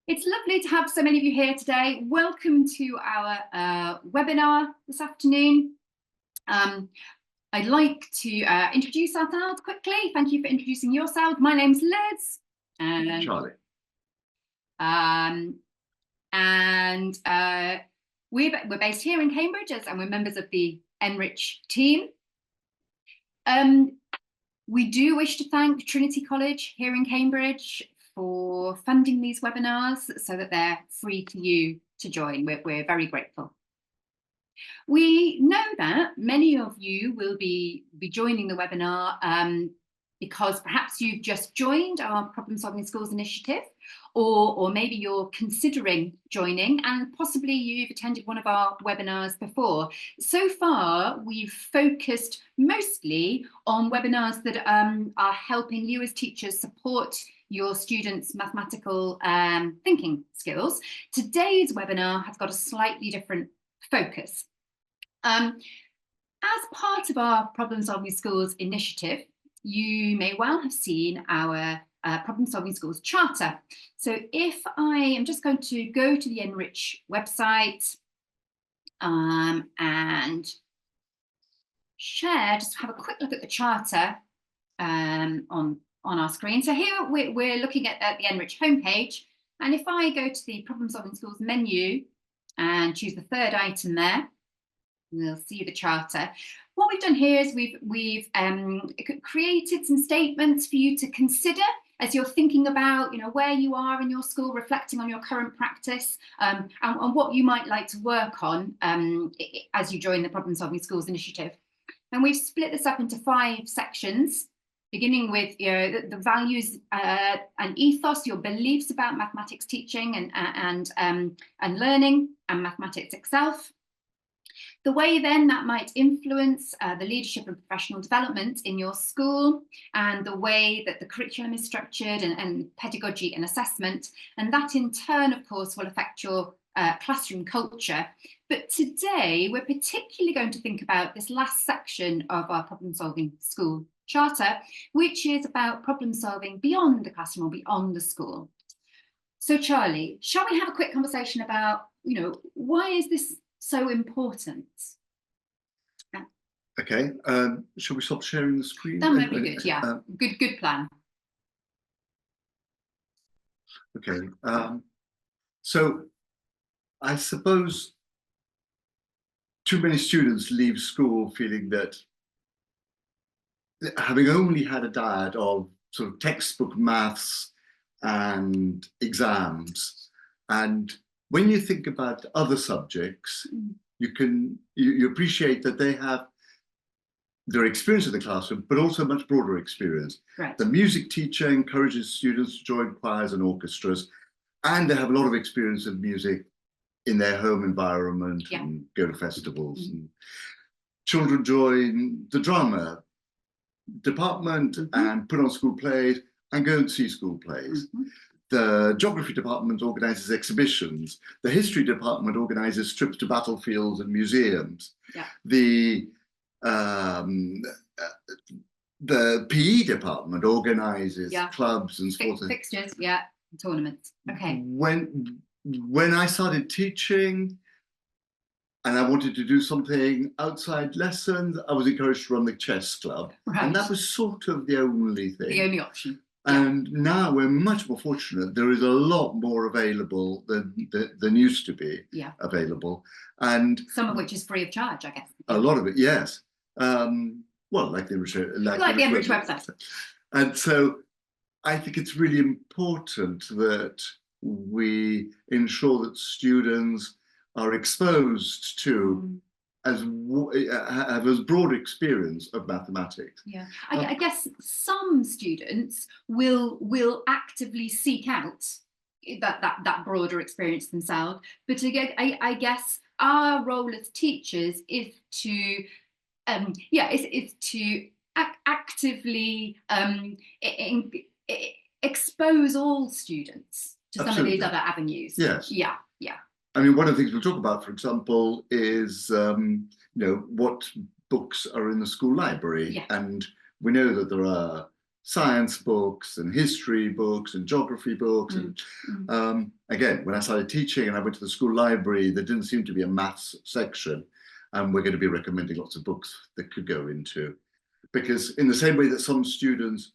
It's lovely to have so many of you here today. Welcome to our webinar this afternoon. I'd like to introduce ourselves quickly. Thank you for introducing yourself. My name's Liz. And Charlie. We're based here in Cambridge and we're members of the NRICH team. We do wish to thank Trinity College here in Cambridge for funding these webinars so that they're free to you to join. We're very grateful. We know that many of you will be joining the webinar because perhaps you've just joined our Problem Solving Schools initiative, or maybe you're considering joining and possibly you've attended one of our webinars before. So far, we've focused mostly on webinars that are helping you as teachers support your students' mathematical thinking skills. Today's webinar has got a slightly different focus. As part of our Problem Solving Schools initiative, you may well have seen our Problem Solving Schools Charter. So if I am just going to go to the NRICH website and share, just have a quick look at the Charter on our screen. So here we're looking at the NRICH homepage. And if I go to the Problem Solving Schools menu and choose the third item there, we'll see the Charter. What we've done here is we've created some statements for you to consider as you're thinking about, where you are in your school, reflecting on your current practice, and what you might like to work on as you join the Problem Solving Schools initiative. And we've split this up into 5 sections, beginning with the values and ethos, your beliefs about mathematics teaching and learning and mathematics itself. The way then that might influence the leadership and professional development in your school, and the way that the curriculum is structured and pedagogy and assessment. And that in turn, of course, will affect your classroom culture. But today, we're particularly going to think about this last section of our Problem Solving School Charter, which is about problem solving beyond the classroom or beyond the school. So Charlie, shall we have a quick conversation about, why is this so important? Okay, shall we stop sharing the screen? That might be good, yeah. Good plan. Okay, so I suppose too many students leave school feeling that, having only had a diet of sort of textbook maths and exams, and when you think about other subjects, you appreciate that they have their experience in the classroom, but also a much broader experience. Right. The music teacher encourages students to join choirs and orchestras, and they have a lot of experience of music in their home environment and go to festivals. And children join the drama department and put on school plays and go and see school plays. The geography department organizes exhibitions. The history department organizes trips to battlefields and museums. Yeah. The PE department organizes clubs and sports fixtures, tournaments. Okay. When I started teaching and I wanted to do something outside lessons, I was encouraged to run the chess club. Right. And that was sort of the only thing. The only option. And now we're much more fortunate. There is a lot more available than used to be available. And some of which is free of charge, I guess. A lot of it, yes. Well, like the NRICH website. And so I think it's really important that we ensure that students are exposed to have as broad experience of mathematics. Yeah, I guess some students will actively seek out that broader experience themselves. But again, I guess our role as teachers is to actively expose all students to some of these other avenues. Yes. Yeah. I mean, one of the things we'll talk about, for example, is what books are in the school library, and we know that there are science books and history books and geography books. And again, when I started teaching and I went to the school library, there didn't seem to be a maths section. And we're going to be recommending lots of books that could go into, because in the same way that some students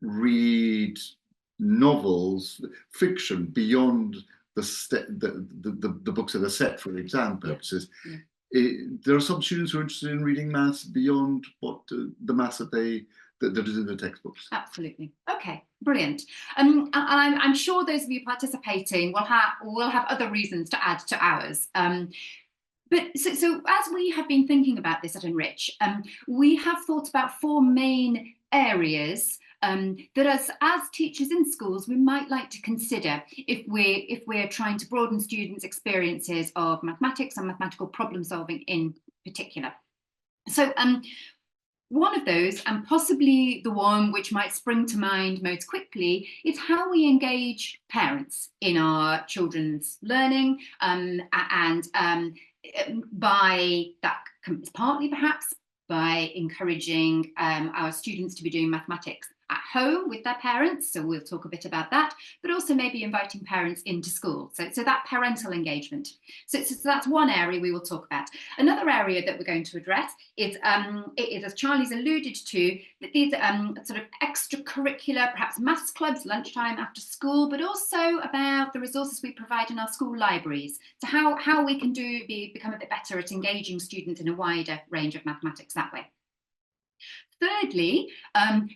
read novels, fiction beyond the books that are set for exam purposes, there are some students who are interested in reading maths beyond what the maths that is in the textbooks. Absolutely. Okay, brilliant. I'm sure those of you participating will have other reasons to add to ours. But so as we have been thinking about this at NRICH, we have thought about 4 main areas that as teachers in schools we might like to consider if we're trying to broaden students' experiences of mathematics and mathematical problem solving in particular. So one of those, and possibly the one which might spring to mind most quickly, is how we engage parents in our children's learning, and by that, partly perhaps by encouraging our students to be doing mathematics at home with their parents, so we'll talk a bit about that, but also maybe inviting parents into school, so that parental engagement. So that's one area we will talk about. Another area that we're going to address is, as Charlie's alluded to, that these sort of extracurricular, perhaps maths clubs, lunchtime, after school, but also about the resources we provide in our school libraries. So how we can become a bit better at engaging students in a wider range of mathematics that way. Thirdly,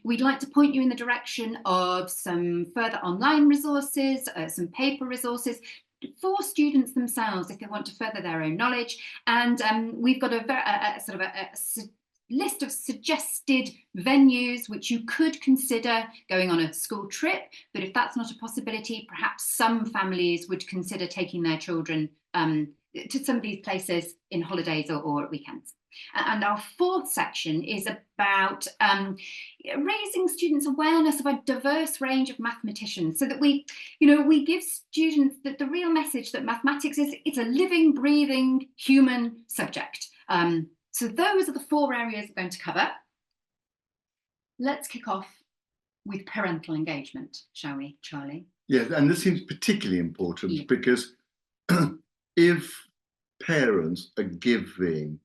we'd like to point you in the direction of some further online resources, some paper resources for students themselves if they want to further their own knowledge. And we've got a list of suggested venues which you could consider going on a school trip. But if that's not a possibility, perhaps some families would consider taking their children to some of these places in holidays or at weekends. And our 4th section is about raising students' awareness of a diverse range of mathematicians, so that we give students the real message that mathematics it's a living, breathing human subject. So those are the 4 areas we're going to cover. Let's kick off with parental engagement, shall we, Charlie? Yes, and this seems particularly important because if parents are giving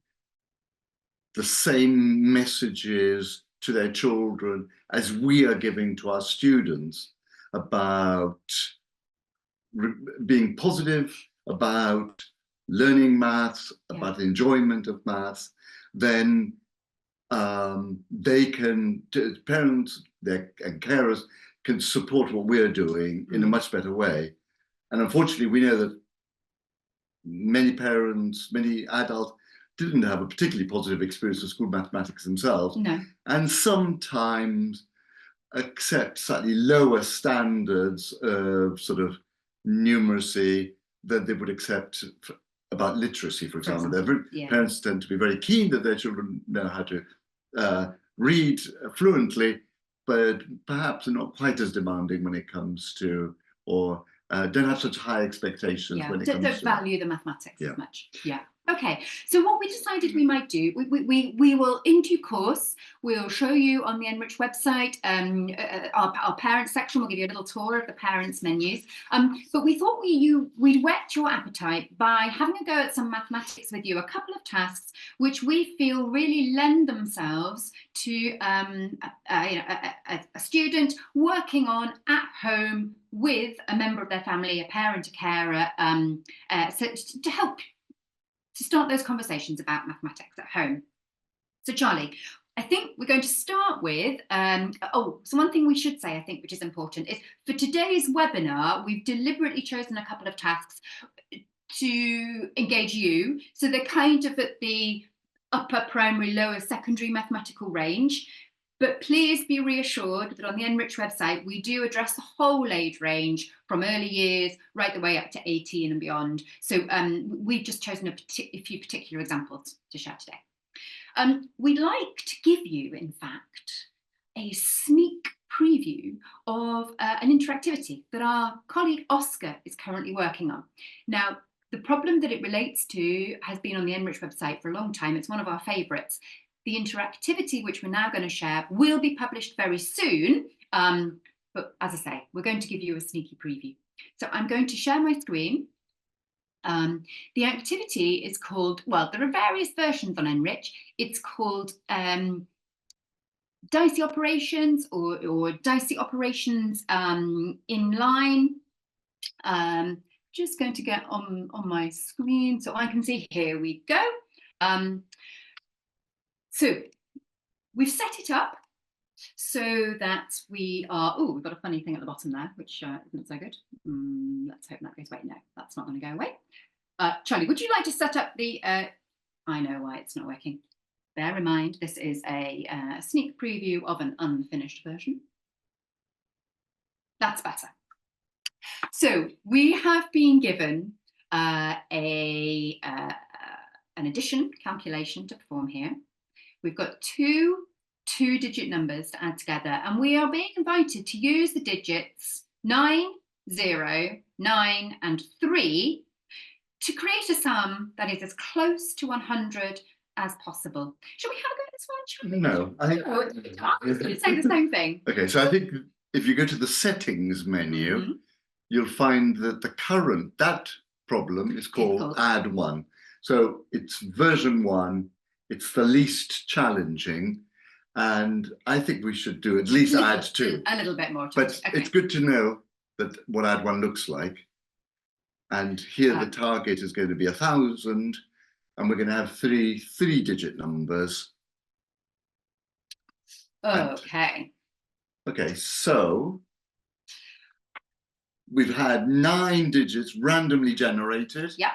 the same messages to their children as we are giving to our students about being positive, about learning maths, about enjoyment of maths, then parents and carers can support what we're doing in a much better way. And unfortunately, we know that many parents, many adults, didn't have a particularly positive experience of school mathematics themselves, and sometimes accept slightly lower standards of sort of numeracy than they would accept about literacy, for example. Parents tend to be very keen that their children know how to read fluently, but perhaps are not quite as demanding when it comes to, or don't have such high expectations when it comes to... Don't value the mathematics as much. Okay, so what we decided we might do, we will, in due course, we'll show you on the NRICH website, our parents section, we'll give you a little tour of the parents menus. But we thought we'd whet your appetite by having a go at some mathematics with you, a couple of tasks which we feel really lend themselves to a student working on at home with a member of their family, a parent, a carer, so to help to start those conversations about mathematics at home. So Charlie, I think we're going to start with, so one thing we should say, I think, which is important, is for today's webinar, we've deliberately chosen a couple of tasks to engage you. So they're kind of at the upper primary, lower secondary mathematical range. But please be reassured that on the NRICH website, we do address the whole age range from early years right the way up to 18 and beyond. So we've just chosen a few particular examples to share today. We'd like to give you, in fact, a sneak preview of an interactivity that our colleague Oscar is currently working on. Now, the problem that it relates to has been on the NRICH website for a long time. It's one of our favourites. The interactivity, which we're now going to share, will be published very soon. But as I say, we're going to give you a sneaky preview. So I'm going to share my screen. The activity is called, well, there are various versions on NRICH. It's called dicey operations or dicey operations in line. Just going to get on my screen so I can see. Here we go. So we've set it up so that we are, oh, we've got a funny thing at the bottom there, which isn't so good. Let's hope that goes away. No, that's not going to go away. Charlie, would you like to set up the, I know why it's not working. Bear in mind, this is a sneak preview of an unfinished version. That's better. So we have been given an addition calculation to perform here. We've got two-digit numbers to add together, and we are being invited to use the digits 9, 0, 9, and 3 to create a sum that is as close to 100 as possible. Shall we have a go at this one? No, I think I was going to say the same thing. Okay, so I think if you go to the settings menu, you'll find that that problem is called add one. So it's version 1, it's the least challenging, and I think we should do at least add 2. A little bit more. But it's good to know that what add 1 looks like. And here the target is going to be 1,000, and we're going to have three-digit numbers. Okay. Okay, so we've had 9 digits randomly generated. Yeah.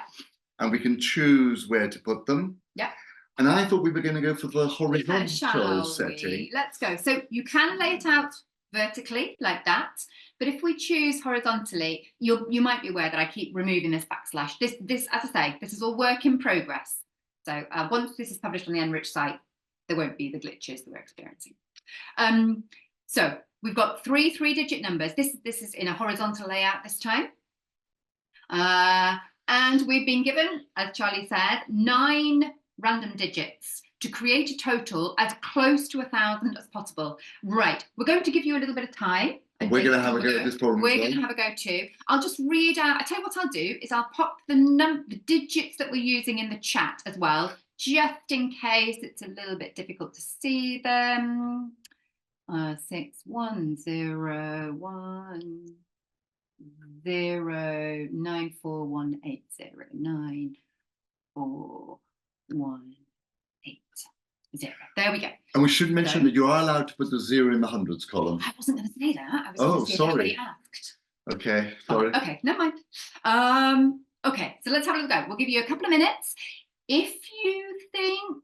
And we can choose where to put them. Yeah. And I thought we were going to go for the horizontal setting. Let's go. So you can lay it out vertically like that. But if we choose horizontally, you might be aware that I keep removing this backslash. This, as I say, this is all work in progress. So once this is published on the NRICH site, there won't be the glitches that we're experiencing. So we've got three-digit numbers. This is in a horizontal layout this time. And we've been given, as Charlie said, 9 random digits to create a total as close to 1,000 as possible. Right, we're going to give you a little bit of time. We're going to have a go at this problem. We're going to have a go too. I'll just read out, I'll tell you what I'll do is I'll pop the digits that we're using in the chat as well, just in case it's a little bit difficult to see them. 6, 1, 0, 1. 0, 9, 4, 1, 8, 0, 9, 4, 1, 8, 0. There we go. And we should mention that you are allowed to put the 0 in the hundreds column. I wasn't going to say that. I was going to say sorry. Asked. Okay, sorry. Oh, okay, never mind. Okay, so let's have a little go. We'll give you a couple of minutes. If you think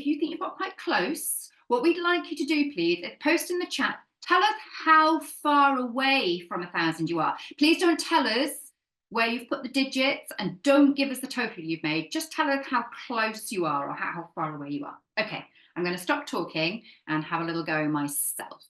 you've got quite close, what we'd like you to do, please, is post in the chat. Tell us how far away from 1,000 you are. Please don't tell us where you've put the digits, and don't give us the total you've made. Just tell us how close you are or how far away you are. Okay, I'm going to stop talking and have a little go myself.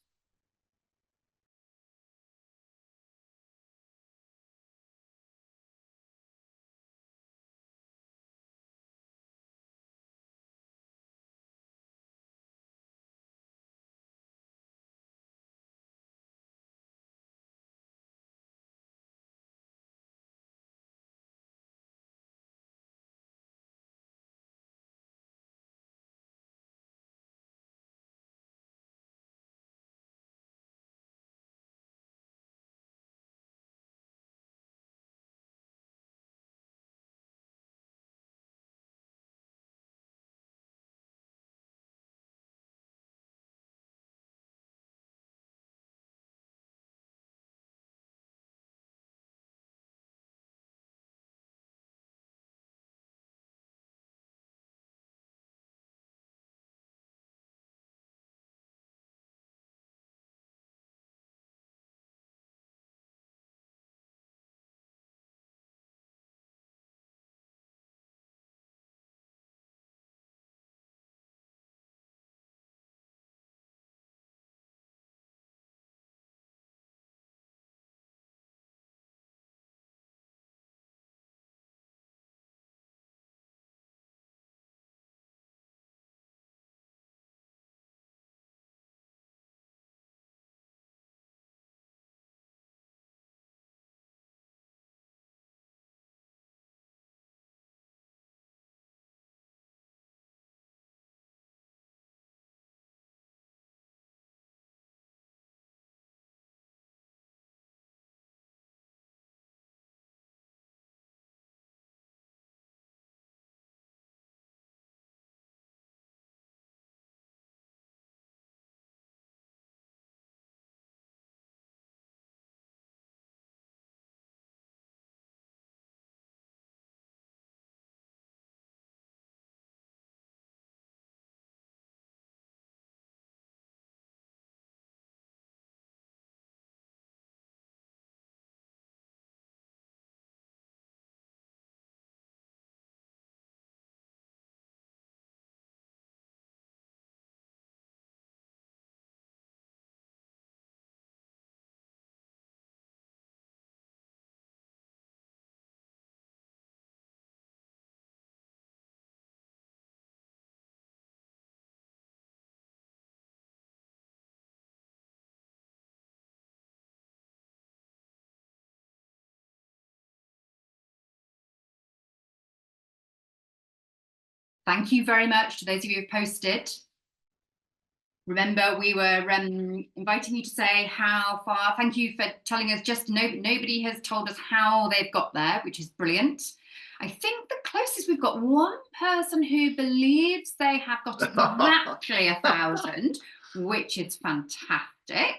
Thank you very much to those of you who've posted. Remember, we were inviting you to say how far. Thank you for telling us. Just nobody has told us how they've got there, which is brilliant. I think the closest, we've got one person who believes they have got exactly 1,000, which is fantastic.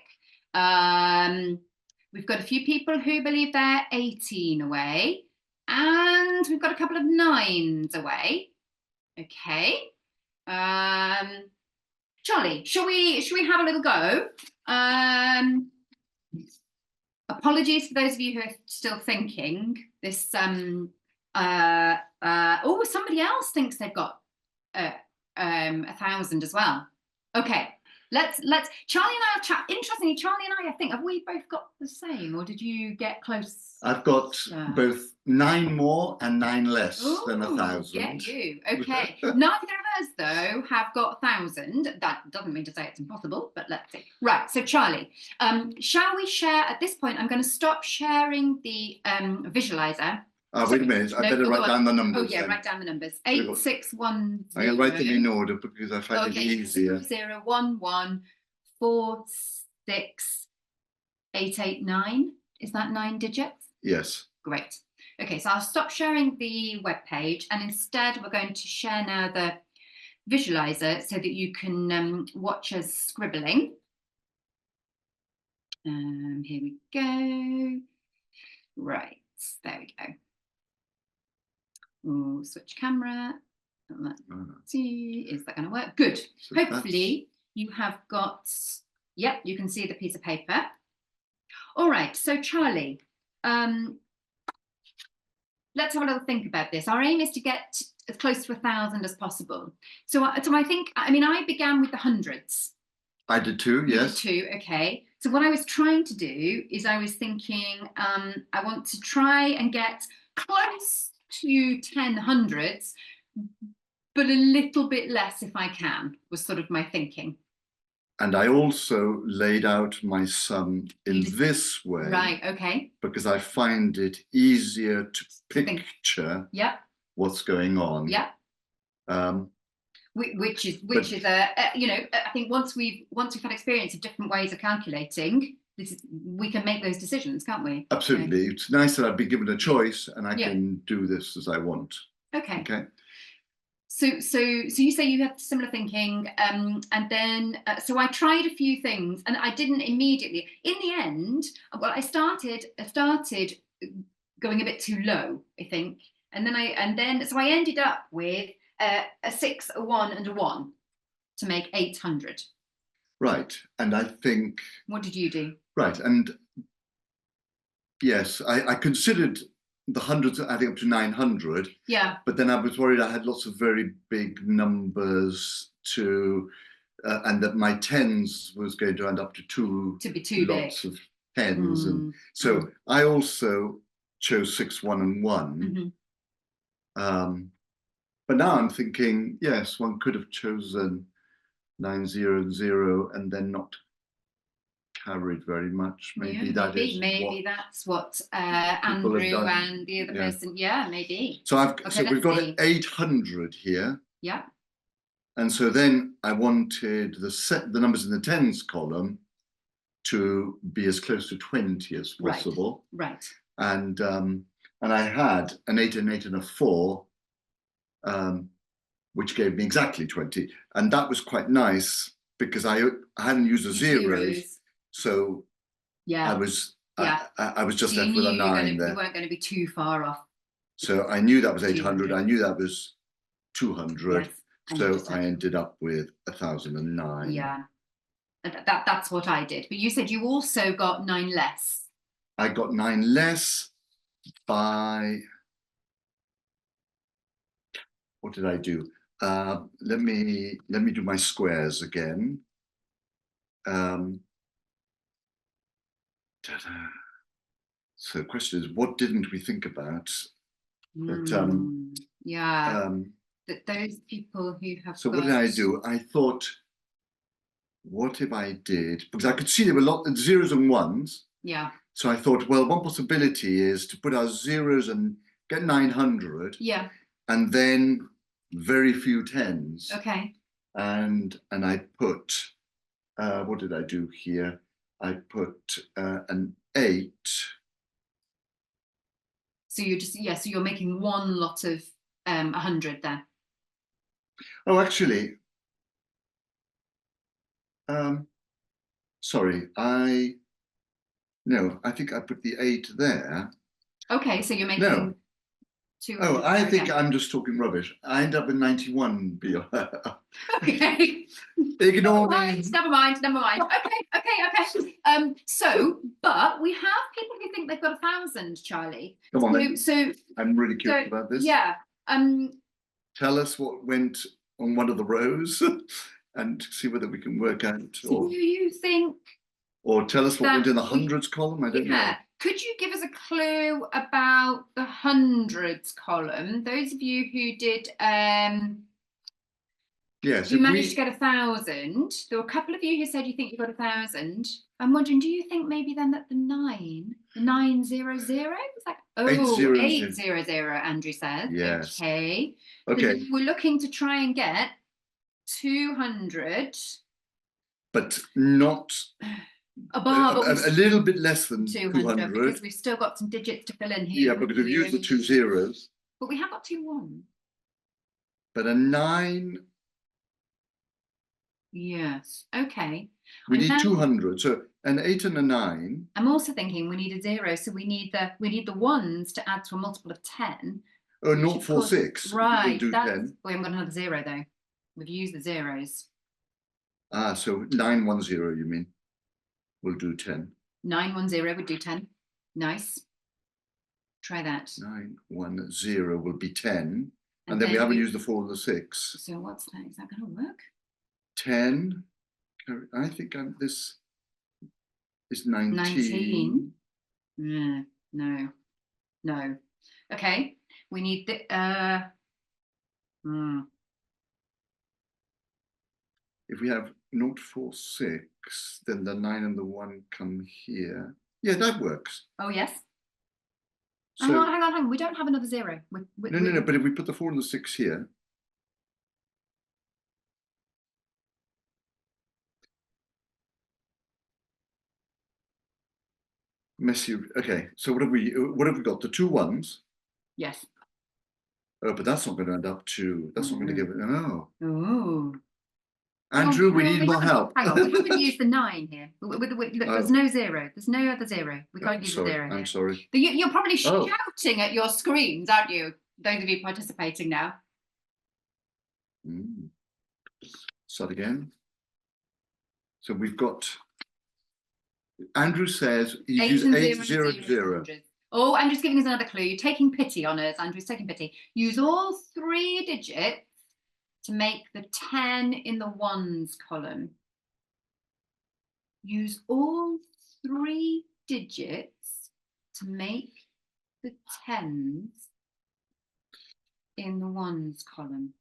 We've got a few people who believe they're 18 away, and we've got a couple of 9s away. Okay. Charlie, shall we have a little go? Apologies for those of you who are still thinking. This oh, somebody else thinks they've got 1,000 as well. Okay, let's Charlie and I have chat. Interestingly, Charlie and I think, have we both got the same, or did you get close? I've got both 9 more and 9 less than 1,000. Get you. Okay. Neither of us, though, have got 1,000. That doesn't mean to say it's impossible, but let's see. Right. So, Charlie, shall we share at this point? I'm going to stop sharing the visualizer. Wait a minute. I better write down the numbers. Oh, yeah, then. Write down the numbers. 8, 6, 1, 0. I'm going to write them in order because I find it easier. 0, 1, 1, 4, 6, 8, 8, 9. Is that 9 digits? Yes. Great. Okay, so I'll stop sharing the web page, and instead we're going to share now the visualizer so that you can watch us scribbling. Here we go. Right, there we go. Ooh, switch camera. Let's see, is that going to work? Good. So hopefully you have got, yep, you can see the piece of paper. All right, so Charlie, let's have a little think about this. Our aim is to get as close to 1,000 as possible. So I think, I mean, I began with the hundreds. I did too, yes. You did too, okay. So what I was trying to do is I was thinking, I want to try and get close to 10 hundreds, but a little bit less if I can, was sort of my thinking. And I also laid out my sum in this way. Right, okay. Because I find it easier to picture what's going on. Yeah. Which is a you know, I think once we've had experience of different ways of calculating, we can make those decisions, can't we? Absolutely. It's nice that I've been given a choice and I can do this as I want. Okay. Okay. So you say you had similar thinking, and then so I tried a few things, and I didn't immediately. In the end, well, I started going a bit too low, I think, and then so I ended up with a 6, a 1, and a 1 to make 800. Right, and I think. What did you do? Right, and yes, I considered the hundreds adding up to 900. Yeah. But then I was worried I had lots of very big numbers and that my tens was going to end up to lots big. Of tens. And so I also chose 6, 1, and 1. But now I'm thinking, yes, one could have chosen 9, 0, and 0 and then not carried very much. Maybe that's what Andrew and the other person. Yeah, maybe. So we've got 800 here. Yeah. And so then I wanted the numbers in the tens column to be as close to 20 as possible. Right. And I had an 8, an 8, and a 4, which gave me exactly 20. And that was quite nice because I hadn't used the zeros. So I was just left with a 9 there. You weren't going to be too far off. So I knew that was 800. I knew that was 200. Yes, so I ended up with 1,009. Yeah, that's what I did. But you said you also got 9 less. I got 9 less by. What did I do? Let me do my squares again. So the question is, what didn't we think about? But, that those people who have. So what did I do? I thought, what if I did? Because I could see there were a lot of zeros and ones. Yeah. So I thought, well, one possibility is to put our zeros and get 900. Yeah. And then very few tens. Okay. And I put, what did I do here? I put an 8. So you're just, yeah, so you're making one lot of 100 there. Oh, actually, sorry, no, I think I put the 8 there. Okay, so you're making No. 200. Oh, I think again. I'm just talking rubbish. I end up with 91. Okay. Ignore Right, me. never mind. Okay. So, but we have people who think they've got 1,000, Charlie. Come on, then. So I'm really curious about this. Yeah. Tell us what went on one of the rows and see whether we can work out. Do you think? Or tell us what went in the that hundreds column. I don't know. Could you give us a clue about the hundreds column? Those of you who did Yes, you managed to get 1,000. There were a couple of you who said you think you got 1,000. I'm wondering, do you think maybe then that the 900 is like 800, Andrew says. Yes. Okay. Okay. So we're looking to try and get 200. But not above a little bit less than 200 because we've still got some digits to fill in here. Yeah, because we've used the 2 zeros. But we have got 2 1s. But a 9. Yes. Okay. We need 200. So an 8 and a 9. I'm also thinking we need a 0, so we need the ones to add to a multiple of 10. Oh, 046. Right. We'll do 10. We haven't got another 0 though. We've used the zeros. Ah, so 910, you mean? We'll do 10. 910 would do 10. Nice. Try that. 910 will be 10. And then we haven't used the 4 and the 6. So what's that? Is that going to work? 10. I think this is 19. No. Okay. We need the If we have 046, then the 9 and the 1 come here. Yeah, that works. Oh, yes. So, hang on. We don't have another 0. No. But if we put the 4 and the 6 here. Messy. Okay, so what have we got? The 2 1s? Yes. Oh, but that's not going to end up to. That's not going to give it. No. Oh. Andrew, we need more help. Hang on, we haven't used the 9 here. Look, there's no 0. There's no other 0. We can't use the 0 here. I'm sorry. But you're probably shouting at your screens, aren't you? Those of you participating now. Start again. So we've got. Andrew says he used 800. Oh, Andrew's giving us another clue. You're taking pity on us. Andrew's taking pity. Use all 3 digits to make the 10 in the ones column. Use all 3 digits to make the 10s in the ones column.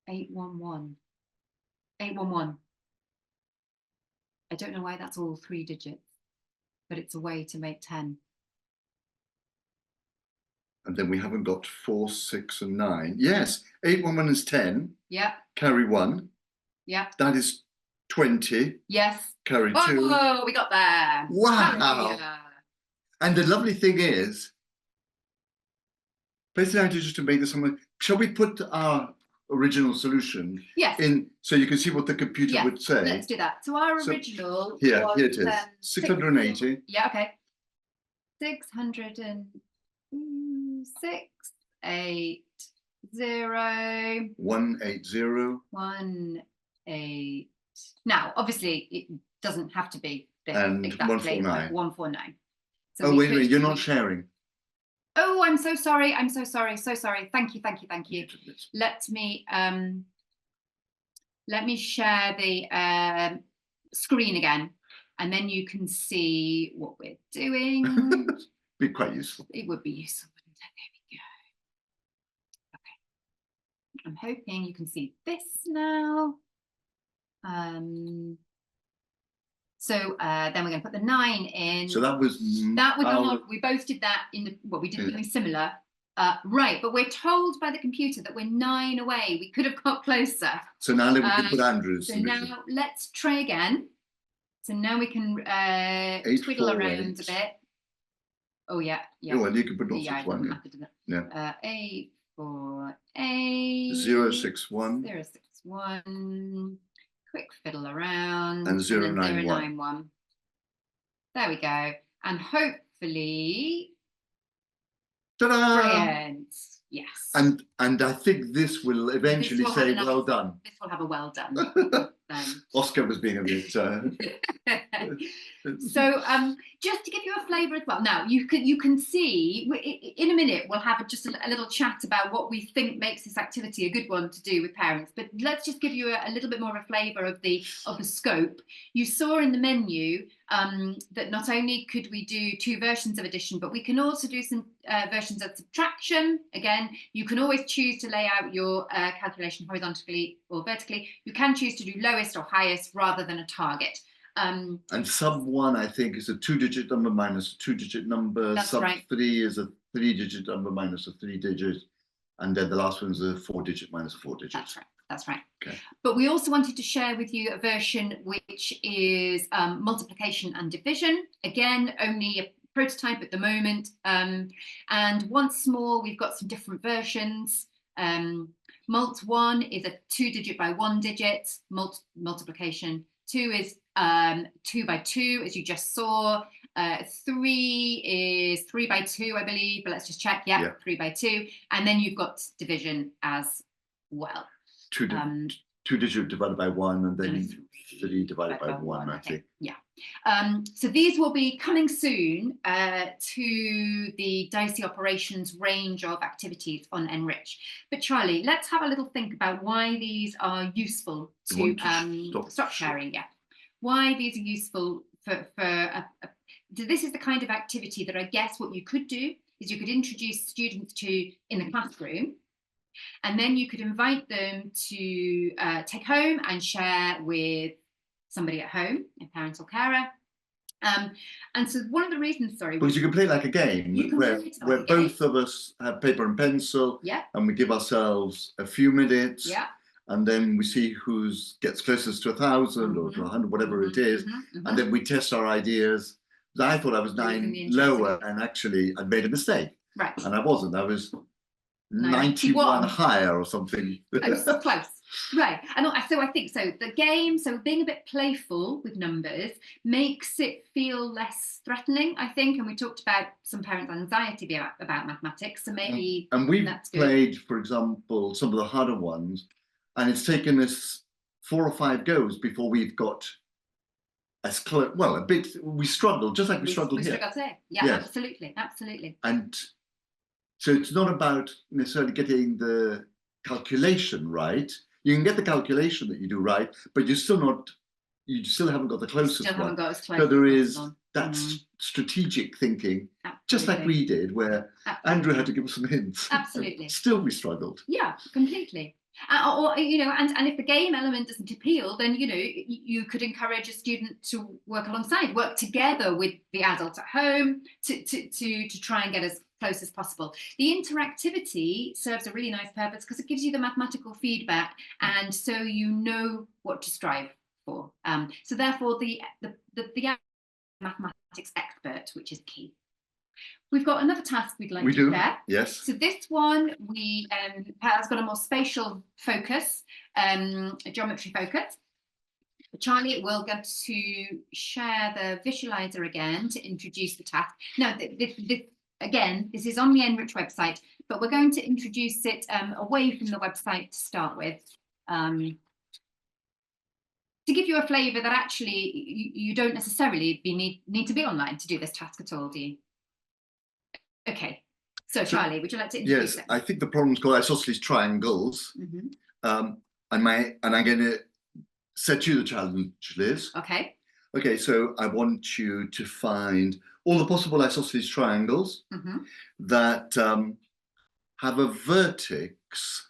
Eight one one. I don't know why that's all 3 digits, but it's a way to make 10. And then we haven't got 4, 6, and 9. Yes, 811 is 10. Yeah. Carry 1. Yeah. That is 20. Yes. Carry 2. Oh, we got there. Wow. And the lovely thing is, basically, just to make this something, shall we put our original solution in so you can see what the computer would say? Let's do that. So our original here it is. 680. Yeah, okay. 606 8 0 180 18. Now, obviously, it doesn't have to be this and exactly. 149. 149. So oh, wait a minute, you're not sharing. Oh, I'm so sorry. I'm so sorry. So sorry. Thank you. Let me share the screen again, and then you can see what we're doing. Be quite useful. It would be useful, wouldn't it? There we go. Okay. I'm hoping you can see this now. So then we're going to put the 9 in. So that was we both did that in the, well, we did something similar. Right, but we're told by the computer that we're 9 away. We could have got closer. So now we can put Andrew's. So now let's try again. So now we can twiddle around a bit. Oh yeah, yeah. Oh, and you can put yeah, 061. Yeah. 8, 4, 8. 061. 061. Quick fiddle around. And 091. 091. There we go. And hopefully. Ta-da! Brilliant. Yes. And I think this will eventually say well done. This will have a well done. Oscar was being a bit. So just to give you a flavour as well. Now you can see in a minute we'll have just a little chat about what we think makes this activity a good one to do with parents. But let's just give you a little bit more of a flavour of the scope. You saw in the menu that not only could we do 2 versions of addition, but we can also do some versions of subtraction. Again, you can always choose to lay out your calculation horizontally or vertically. You can choose to do lowest or highest rather than a target. And sub 1, I think, is a 2-digit number minus a 2-digit number. That's sub right. 3 is a 3-digit number minus a 3-digit. And then the last one is a 4-digit minus a 4-digit. That's right. That's right. Okay. But we also wanted to share with you a version which is multiplication and division. Again, only a prototype at the moment. And once more, we've got some different versions. Mult 1 is a 2-digit by 1 digit. Multiplication 2 is 2 by 2, as you just saw. 3 is 3 by 2, I believe, but let's just check. Yeah, 3 by 2. And then you've got division as well. 2-digit divided by 1, and then 3 divided by 1, I think. Yeah. So these will be coming soon to the Dicey Operations range of activities on NRICH. But Charlie, let's have a little think about why these are useful to stop sharing. Yeah. Why these are useful for this is the kind of activity that I guess what you could do is you could introduce students to in the classroom. And then you could invite them to take home and share with somebody at home, a parent or carer. And so one of the reasons, because you can play like a game where both of us have paper and pencil, and we give ourselves a few minutes, and then we see who gets closest to 1,000 or to 100, whatever it is, and then we test our ideas. I thought I was 9 lower, and actually I'd made a mistake. Right. And I wasn't. I was 91 higher or something. Close. Right. And so I think so the game, so being a bit playful with numbers makes it feel less threatening, I think. And we talked about some parents' anxiety about mathematics, so maybe and we've played, for example, some of the harder ones, and it's taken us 4 or 5 goes before we've got as close. Well, a bit. We struggled, just like we struggled here. Yeah, yes. Absolutely. And so it's not about necessarily getting the calculation right. You can get the calculation that you do right, but you still haven't got the closest one. So there is that strategic thinking, just like we did, where Andrew had to give us some hints. Absolutely. Still we struggled. Yeah, completely. Or and if the game element doesn't appeal, then you could encourage a student to work together with the adult at home to try and get as close as possible. The interactivity serves a really nice purpose because it gives you the mathematical feedback, and so you know what to strive for. So therefore, the mathematics expert, which is key. We've got another task we'd like to share. Yes. So this one has got a more spatial focus, a geometry focus. Charlie will get to share the visualizer again to introduce the task. Now, this is on the NRICH website, but we're going to introduce it away from the website to start with. To give you a flavour that actually you don't necessarily need to be online to do this task at all, do you? Okay, so Charlie, would you like to introduce it? Yes, I think the problem's called isosceles triangles. And I'm going to set you the challenge, Liz. Okay. Okay, so I want you to find all the possible isosceles triangles that have a vertex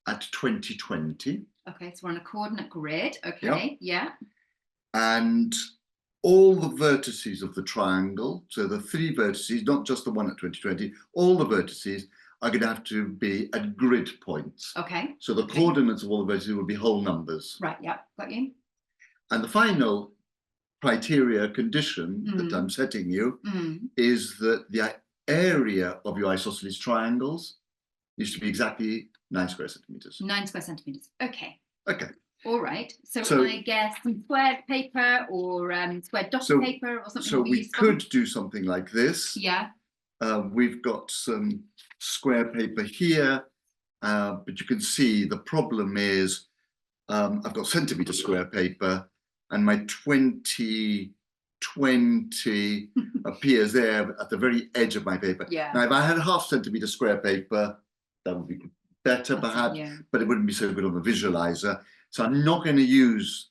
at 2020. Okay, so we're on a coordinate grid. Okay, yeah. And all the vertices of the triangle, so the 3 vertices, not just the one at 2020, all the vertices are going to have to be at grid points. Okay. So the coordinates of all the vertices will be whole numbers. Right, yeah, got you. And the final criteria condition that I'm setting you is that the area of your isosceles triangles needs to be exactly 9 square centimeters. 9 square centimeters. Okay. Okay. All right. So I guess some squared paper or squared dotted paper or something. So we could do something like this. Yeah. We've got some square paper here, but you can see the problem is I've got centimeter square paper, and my 2020 appears there at the very edge of my paper. Yeah. Now, if I had 0.5 centimeter square paper, that would be better, perhaps, but it wouldn't be so good on the visualizer. So I'm not going to use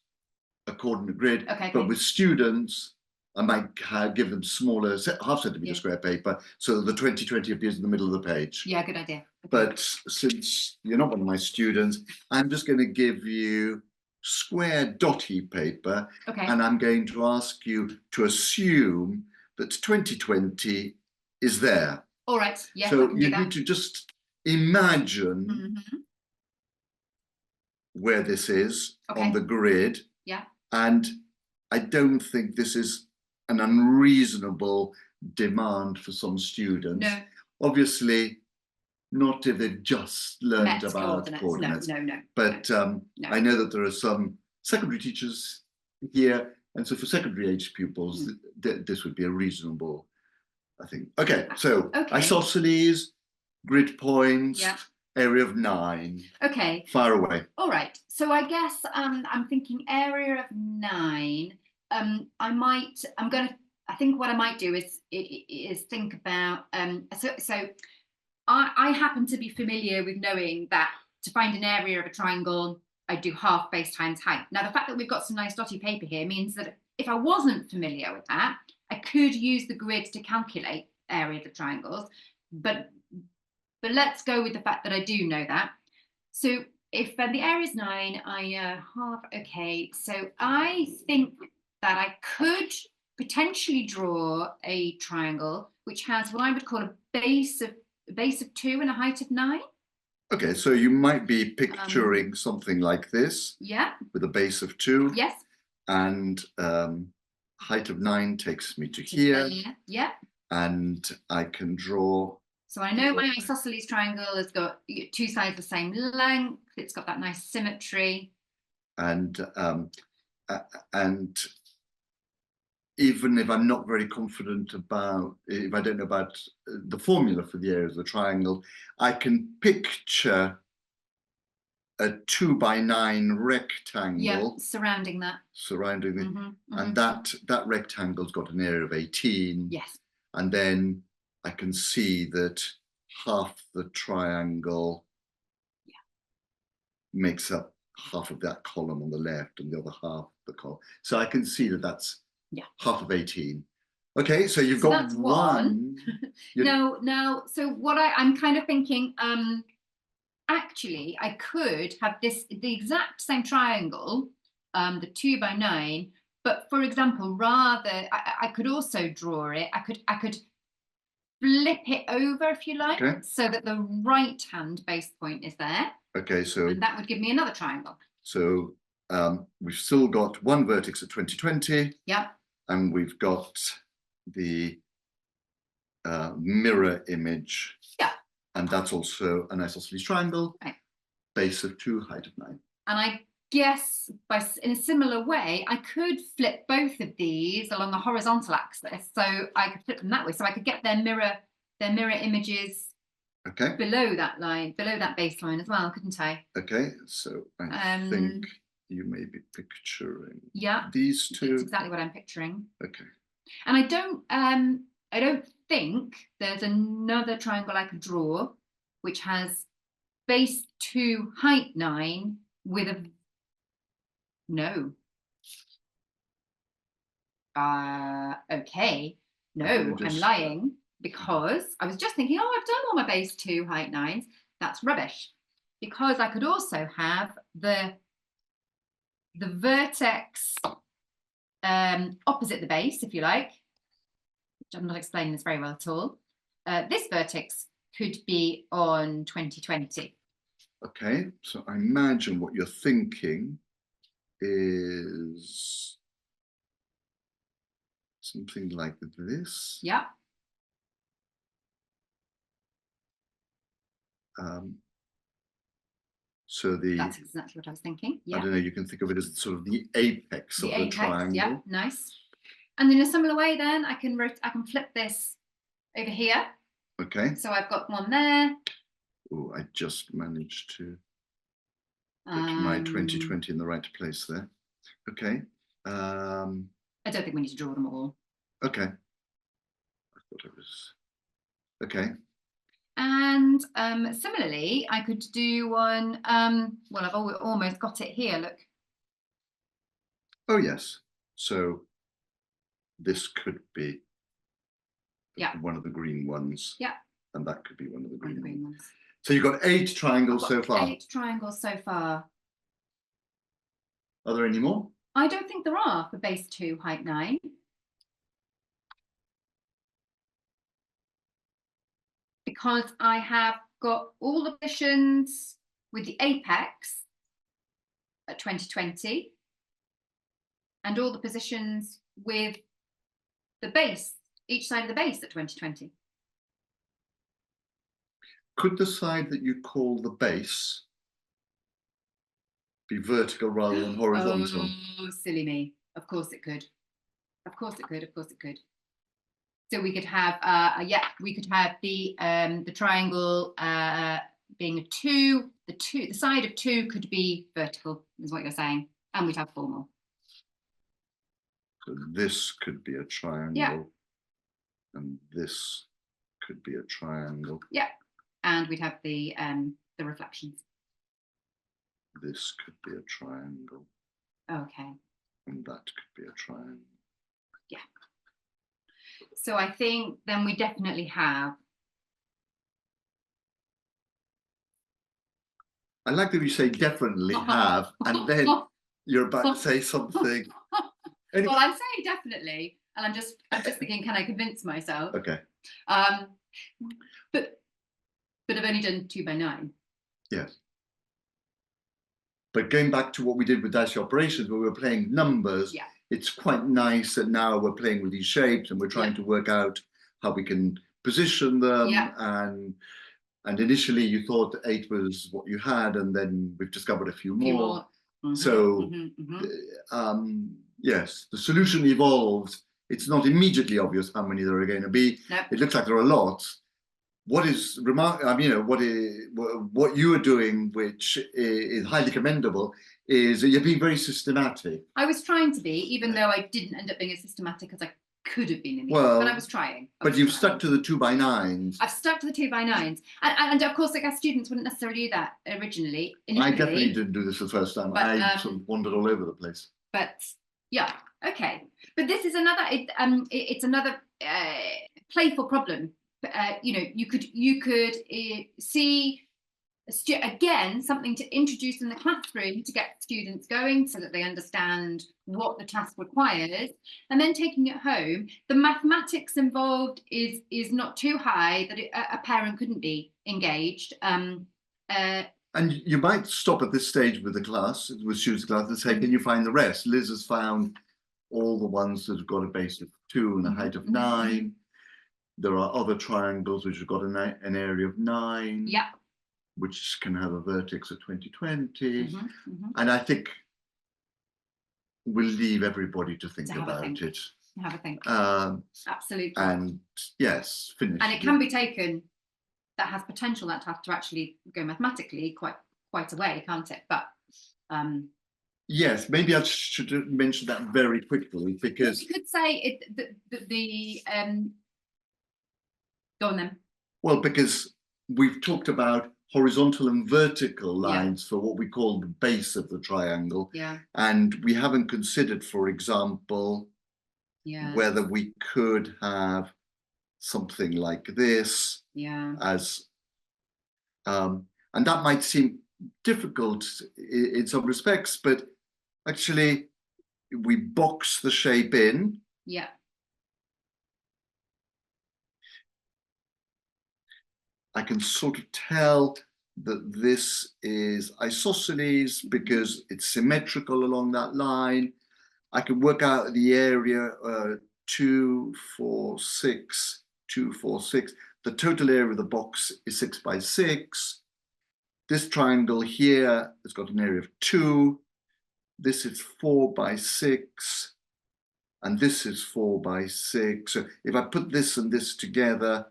a coordinate grid, but with students, I might give them smaller 0.5 centimeter square paper so that the 2020 appears in the middle of the page. Yeah, good idea. Okay. But since you're not one of my students, I'm just going to give you square dotty paper, and I'm going to ask you to assume that 2020 is there. All right. Yes, so you need to just imagine where this is on the grid. Yeah. And I don't think this is an unreasonable demand for some students. No. Obviously, not if they've just learned about coordinates. No. But I know that there are some secondary teachers here, and so for secondary age pupils, this would be a reasonable, I think. Okay, so isosceles, grid points, area of 9. Okay. Fire away. All right. So I guess I'm thinking area of 9. I think what I might do is think about so I happen to be familiar with knowing that to find an area of a triangle, I do half base times height. Now, the fact that we've got some nice dotty paper here means that if I wasn't familiar with that, I could use the grid to calculate areas of triangles, but let's go with the fact that I do know that. So if the area is 9, I half, okay, so I think that I could potentially draw a triangle which has what I would call a base of 2 and a height of 9. Okay, so you might be picturing something like this. Yeah. With a base of 2. Yes. And height of 9 takes me to here. Yeah. And I can draw. So I know my isosceles triangle has got 2 sides the same length. It's got that nice symmetry. And even if I'm not very confident about, if I don't know about the formula for the area of the triangle, I can picture a 2 by 9 rectangle. Yeah, surrounding that. Surrounding it. And that rectangle's got an area of 18. Yes. And then I can see that half the triangle makes up half of that column on the left and the other half the column. So I can see that that's half of 18. Okay, so you've got one. No. So what I'm kind of thinking, actually, I could have the exact same triangle, the 2 by 9, but for example, I could also draw it. I could flip it over, if you like, so that the right hand base point is there. Okay, so and that would give me another triangle. So we've still got one vertex at 2020. Yeah. And we've got the mirror image. Yeah. And that's also an isosceles triangle. Right. Base of 2, height of 9. And I guess in a similar way, I could flip both of these along the horizontal axis. So I could flip them that way. So I could get their mirror images below that line, below that baseline as well, couldn't I? Okay, so I think you may be picturing these two. That's exactly what I'm picturing. Okay. And I don't think there's another triangle I could draw which has base 2, height 9 with a okay. No, I'm lying, because I was just thinking, I've done all my base 2, height 9s. That's rubbish. because I could also have the vertex opposite the base, if you like, which I'm not explaining this very well at all. This vertex could be on 2020. Okay, so I imagine what you're thinking is something like this. Yeah. So that's exactly what I was thinking. Yeah. I don't know, you can think of it as sort of the apex of the triangle. Yeah, nice. And in a similar way, then I can flip this over here. Okay. So I've got one there. Oh, I just managed to put my 2020 in the right place there. Okay. I don't think we need to draw them all. Okay. I thought it was. Okay. And similarly, I could do one. Well, I've almost got it here. Look. Oh yes. So this could be one of the green ones. Yeah. And that could be one of the green ones. So you've got 8 triangles so far. 8 triangles so far. Are there any more? I don't think there are for base 2, height 9. Because I have got all the positions with the apex at 2020 and all the positions with the base, each side of the base at 2020. Could the side that you call the base be vertical rather than horizontal? Oh, silly me. Of course it could. Of course it could. Of course it could. So we could have, we could have the triangle being a 2. The side of 2 could be vertical, is what you're saying, and we'd have 4 more. So this could be a triangle. Yeah. And this could be a triangle. Yeah. And we'd have the reflections. This could be a triangle. Okay. And that could be a triangle. Yeah. So I think then we definitely have. I like that you say definitely have, and then you're about to say something. Well, I'm saying definitely, and I'm just thinking, can I convince myself? Okay. But I've only done 2 by 9. Yes. But going back to what we did with dash operations, where we were playing numbers, it's quite nice that now we're playing with these shapes and we're trying to work out how we can position them. And initially you thought that 8 was what you had, and then we've discovered a few more. So yes, the solution evolves. It's not immediately obvious how many there are going to be. Nope. It looks like there are lots. What is remarkable, what you are doing, which is highly commendable, is that you're being very systematic. I was trying to be, even though I didn't end up being as systematic as I could have been in the end, but I was trying. But you've stuck to the 2 by 9s. I've stuck to the 2 by 9s, and of course, like our students wouldn't necessarily do that originally. I definitely didn't do this the first time. But, I sort of wandered all over the place. But yeah, okay. But this is another. It's another playful problem. You could see again something to introduce in the classroom to get students going so that they understand what the task requires, and then taking it home. The mathematics involved is not too high that a parent couldn't be engaged. And you might stop at this stage with the class, with students' class, and say, can you find the rest? Liz has found all the ones that have got a base of 2 and a height of 9. There are other triangles which have got an area of 9. Yeah. Which can have a vertex of 2020. And I think we'll leave everybody to think about it. Have a think. Absolutely. And yes, finish. And it can be taken, that has potential, that have to actually go mathematically quite a way, can't it? But yes, maybe I should mention that very quickly, because you could say go on then. Well, because we've talked about horizontal and vertical lines for what we call the base of the triangle. Yeah. And we haven't considered, for example, whether we could have something like this as and that might seem difficult in some respects, but actually we box the shape in. Yeah. I can sort of tell that this is isosceles because it's symmetrical along that line. I can work out the area 2, 4, 6, 2, 4, 6. The total area of the box is 6 by 6. This triangle here has got an area of 2. This is 4 by 6. And this is 4 by 6. So if I put this and this together,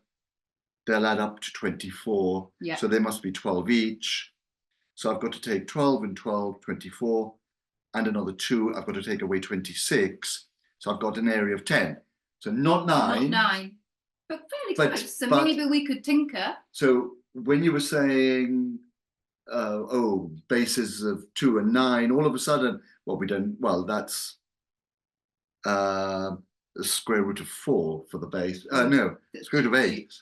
they'll add up to 24. Yeah. So they must be 12 each. So I've got to take 12 and 12, 24, and another 2. I've got to take away 26. So I've got an area of 10. So not 9. Not 9, but fairly close. So maybe we could tinker. So when you were saying, bases of 2 and 9, all of a sudden, that's the square root of 4 for the base. No, square root of 8.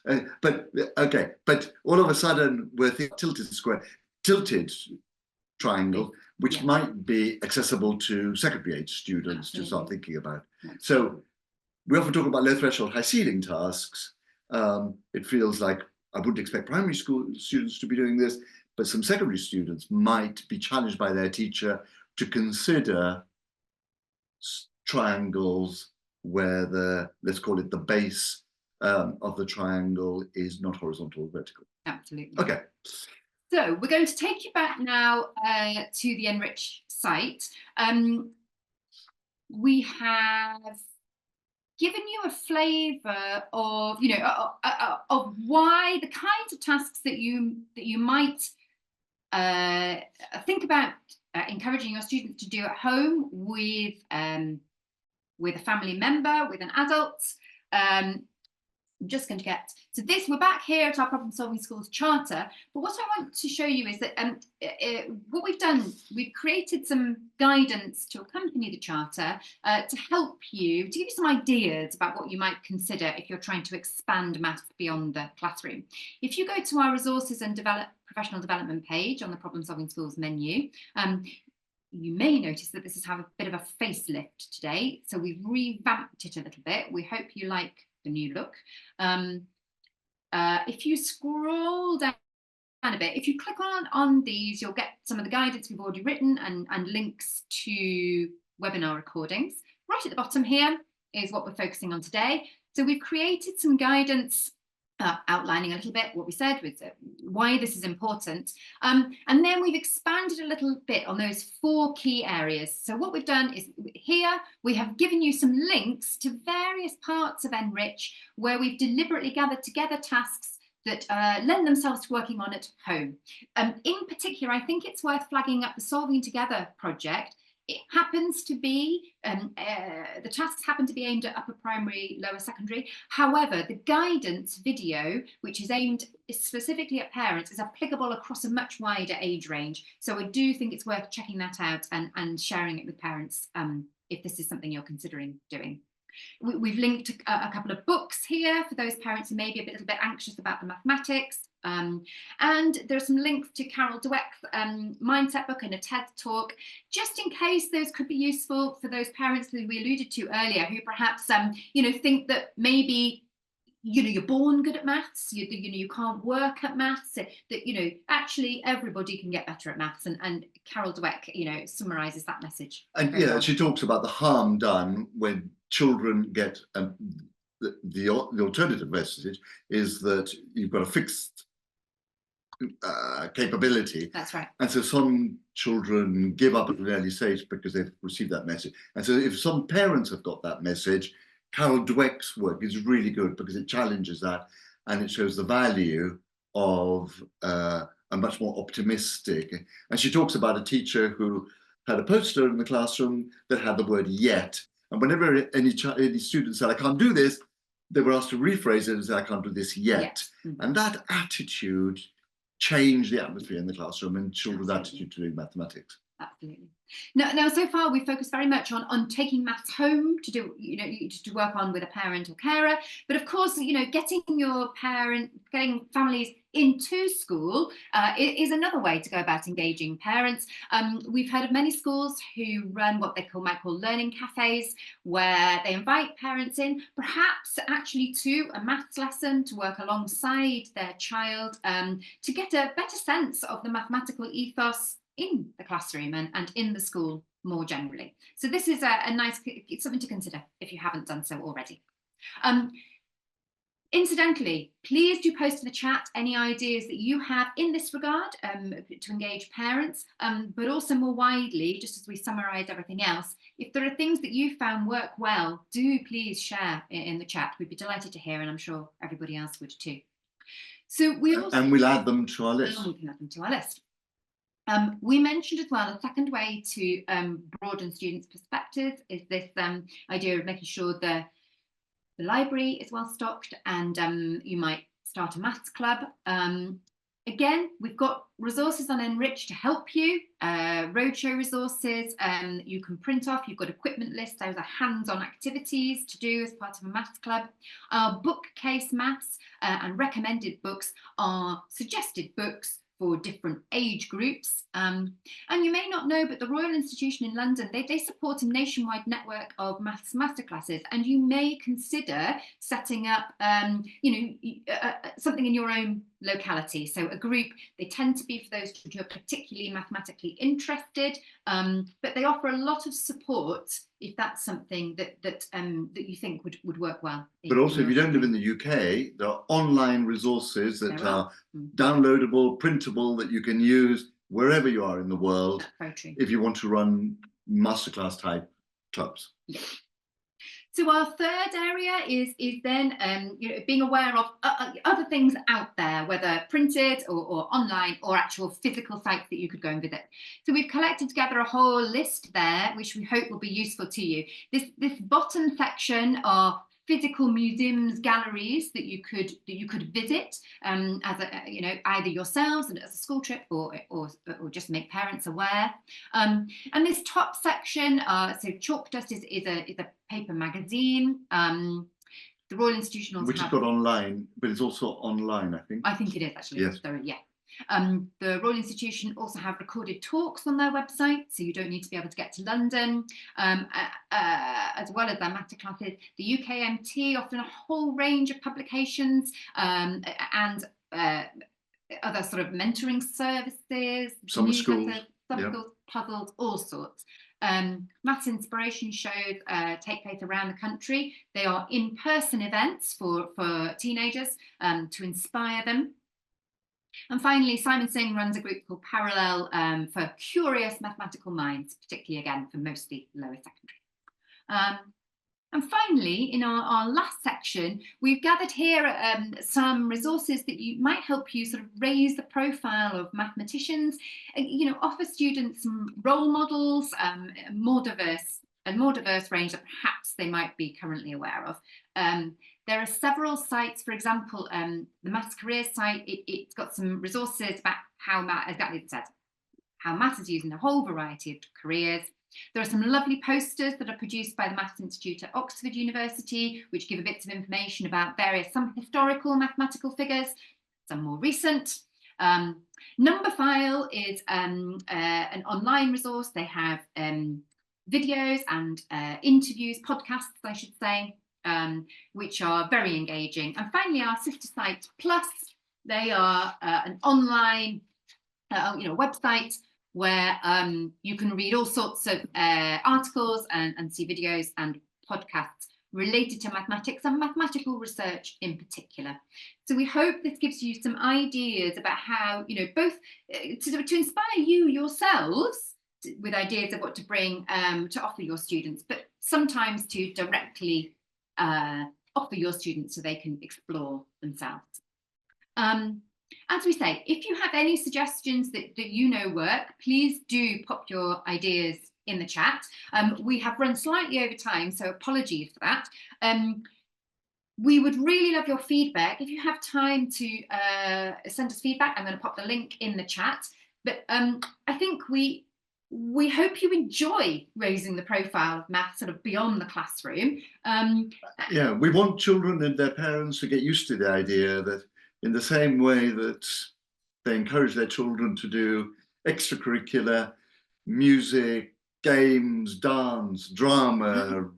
But all of a sudden we're thinking tilted triangle, which might be accessible to secondary age students to start thinking about. So we often talk about low threshold, high ceiling tasks. It feels like I wouldn't expect primary school students to be doing this, but some secondary students might be challenged by their teacher to consider triangles where let's call it the base of the triangle is not horizontal or vertical. Absolutely. Okay. So we're going to take you back now to the NRICH site. We have given you a flavour of, of why the kinds of tasks that you might think about encouraging your students to do at home with a family member, with an adult. I'm just going to get to this. We're back here at our Problem Solving Schools Charter, but what I want to show you is that what we've done, we've created some guidance to accompany the Charter to help you, to give you some ideas about what you might consider if you're trying to expand maths beyond the classroom. If you go to our Resources and Professional Development page on the Problem Solving Schools menu, you may notice that this has had a bit of a facelift today. So we've revamped it a little bit. We hope you like the new look. If you scroll down a bit, if you click on these, you'll get some of the guidance we've already written and links to webinar recordings. Right at the bottom here is what we're focusing on today. So we've created some guidance outlining a little bit what we said, with why this is important. And then we've expanded a little bit on those 4 key areas. So what we've done is here, we have given you some links to various parts of NRICH where we've deliberately gathered together tasks that lend themselves to working on at home. In particular, I think it's worth flagging up the Solving Together project. It happens to be, the tasks happen to be aimed at upper primary, lower secondary. However, the guidance video, which is aimed specifically at parents, is applicable across a much wider age range. So I do think it's worth checking that out and sharing it with parents if this is something you're considering doing. We've linked a couple of books here for those parents who may be a little bit anxious about the mathematics. And there's some links to Carol Dweck's mindset book and a TED talk, just in case those could be useful for those parents that we alluded to earlier, who perhaps think that maybe you're born good at maths, you can't work at maths, that actually everybody can get better at maths, and Carol Dweck summarizes that message. And yeah, well. She talks about the harm done when children get the alternative message is that you've got a fixed capability. That's right. And so some children give up at an early stage because they've received that message. And so if some parents have got that message, Carol Dweck's work is really good because it challenges that and it shows the value of a much more optimistic. And she talks about a teacher who had a poster in the classroom that had the word yet. And whenever any student said, I can't do this, they were asked to rephrase it and say, I can't do this yet. Mm-hmm. And that attitude changed the atmosphere in the classroom and children's attitude to doing mathematics. Absolutely. Now, so far we focused very much on taking maths home to do, to work on with a parent or carer. But of course, getting getting families into school is another way to go about engaging parents. We've heard of many schools who run what they might call learning cafes, where they invite parents in, perhaps actually to a maths lesson to work alongside their child, to get a better sense of the mathematical ethos in the classroom and in the school more generally. So this is it's something to consider if you haven't done so already. Incidentally, please do post in the chat any ideas that you have in this regard to engage parents, but also more widely, just as we summarise everything else, if there are things that you found work well, do please share in the chat. We'd be delighted to hear, and I'm sure everybody else would too. So and we'll add them to our list. And we can add them to our list. We mentioned as well a second way to broaden students' perspectives is this idea of making sure the library is well stocked, and you might start a maths club. Again, we've got resources on NRICH to help you, roadshow resources you can print off. You've got equipment lists. Those are hands-on activities to do as part of a maths club. Our bookcase maths and recommended books are suggested books for different age groups. And you may not know, but the Royal Institution in London, they support a nationwide network of maths masterclasses, and you may consider setting up something in your own locality. So a group, they tend to be for those who are particularly mathematically interested, but they offer a lot of support if that's something that you think would work well. But also, if you don't live in the UK, there are online resources that are downloadable, printable, that you can use wherever you are in the world if you want to run masterclass type clubs. Yeah. So our third area is then being aware of other things out there, whether printed or online or actual physical sites that you could go and visit. So we've collected together a whole list there, which we hope will be useful to you. This bottom section are physical museums, galleries that you could visit as either yourselves and as a school trip or just make parents aware. And this top section, so Chalk Dust is a paper magazine. The Royal Institution also which has got online, but it's also online, I think. I think it is actually. Yes. So yeah. The Royal Institution also have recorded talks on their website, so you don't need to be able to get to London, as well as their masterclasses. The UKMT often a whole range of publications and other sort of mentoring services, Summer schools, puzzles, all sorts. Maths inspiration shows take place around the country. They are in-person events for teenagers to inspire them. And finally, Simon Singh runs a group called Parallel for curious mathematical minds, particularly again for mostly lower secondary. And finally, in our last section, we've gathered here some resources that might help you sort of raise the profile of mathematicians, offer students some role models, a more diverse range that perhaps they might be currently aware of. There are several sites, for example, the Maths Careers site, it's got some resources about how maths is used in a whole variety of careers. There are some lovely posters that are produced by the Maths Institute at Oxford University, which give bits of information about some historical mathematical figures, some more recent. Numberphile is an online resource. They have videos and interviews, podcasts, I should say, which are very engaging. And finally, our sister site Plus, they are an online website where you can read all sorts of articles and see videos and podcasts related to mathematics and mathematical research in particular. So we hope this gives you some ideas about how, both to inspire you yourselves with ideas of what to bring to offer your students, but sometimes to directly offer your students so they can explore themselves. As we say, if you have any suggestions that work, please do pop your ideas in the chat. We have run slightly over time, so apologies for that. We would really love your feedback. If you have time to send us feedback, I'm going to pop the link in the chat. But I think we we hope you enjoy raising the profile of maths sort of beyond the classroom. Yeah, we want children and their parents to get used to the idea that in the same way that they encourage their children to do extracurricular music, games, dance, drama,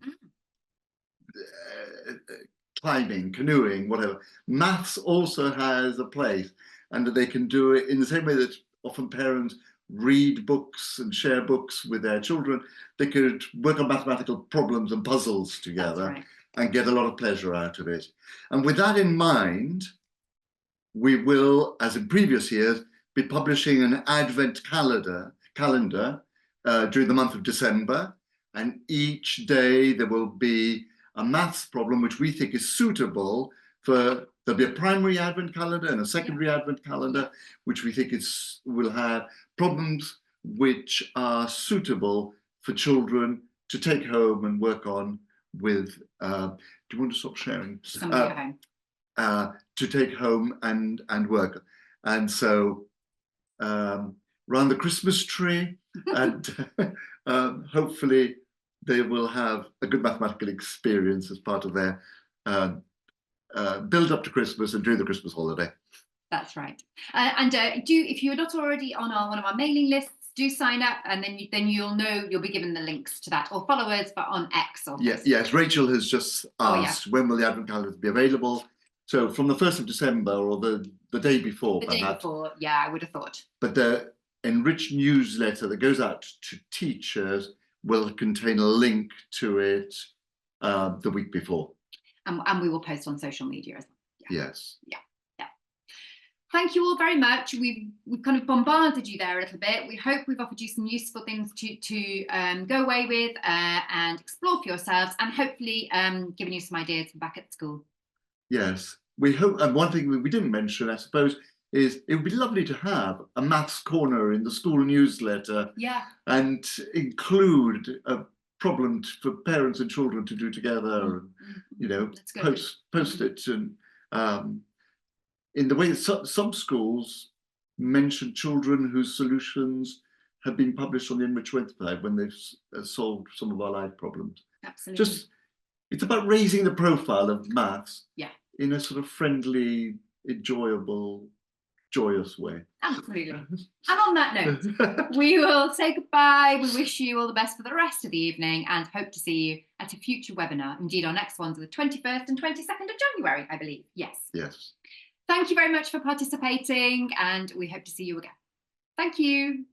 climbing, canoeing, whatever. Maths also has a place, and that they can do it in the same way that often parents read books and share books with their children. They could work on mathematical problems and puzzles together and get a lot of pleasure out of it. And with that in mind, we will, as in previous years, be publishing an Advent calendar during the month of December. And each day there will be a maths problem which we think is suitable for, there'll be a primary Advent calendar and a secondary Advent calendar, which we think will have problems which are suitable for children to take home and work on with, do you want to stop sharing? To take home and work. And so around the Christmas tree, and hopefully they will have a good mathematical experience as part of their build up to Christmas and during the Christmas holiday. That's right. And if you're not already on one of our mailing lists, do sign up, and then you'll know, you'll be given the links to that, or follow us on X or yes, Rachel has just asked when will the Advent calendar be available. So from the 1st of December, or the day before, the day before, yeah, I would have thought. But the NRICH newsletter that goes out to teachers will contain a link to it the week before. And we will post on social media as well. Yeah. Yes. Yeah. Thank you all very much. We've kind of bombarded you there a little bit. We hope we've offered you some useful things to go away with and explore for yourselves, and hopefully given you some ideas back at school. Yes, we hope. And one thing we didn't mention, I suppose, is it would be lovely to have a maths corner in the school newsletter. Yeah. And include a problem for parents and children to do together, and post it, and in the way that some schools mention children whose solutions have been published on the NRICH website when they've solved some of our life problems. Absolutely. It's about raising the profile of maths in a sort of friendly, enjoyable, joyous way. Absolutely. And on that note, we will say goodbye. We wish you all the best for the rest of the evening, and hope to see you at a future webinar. Indeed, our next ones are the 21st and 22nd of January, I believe. Yes. Yes. Thank you very much for participating, and we hope to see you again. Thank you.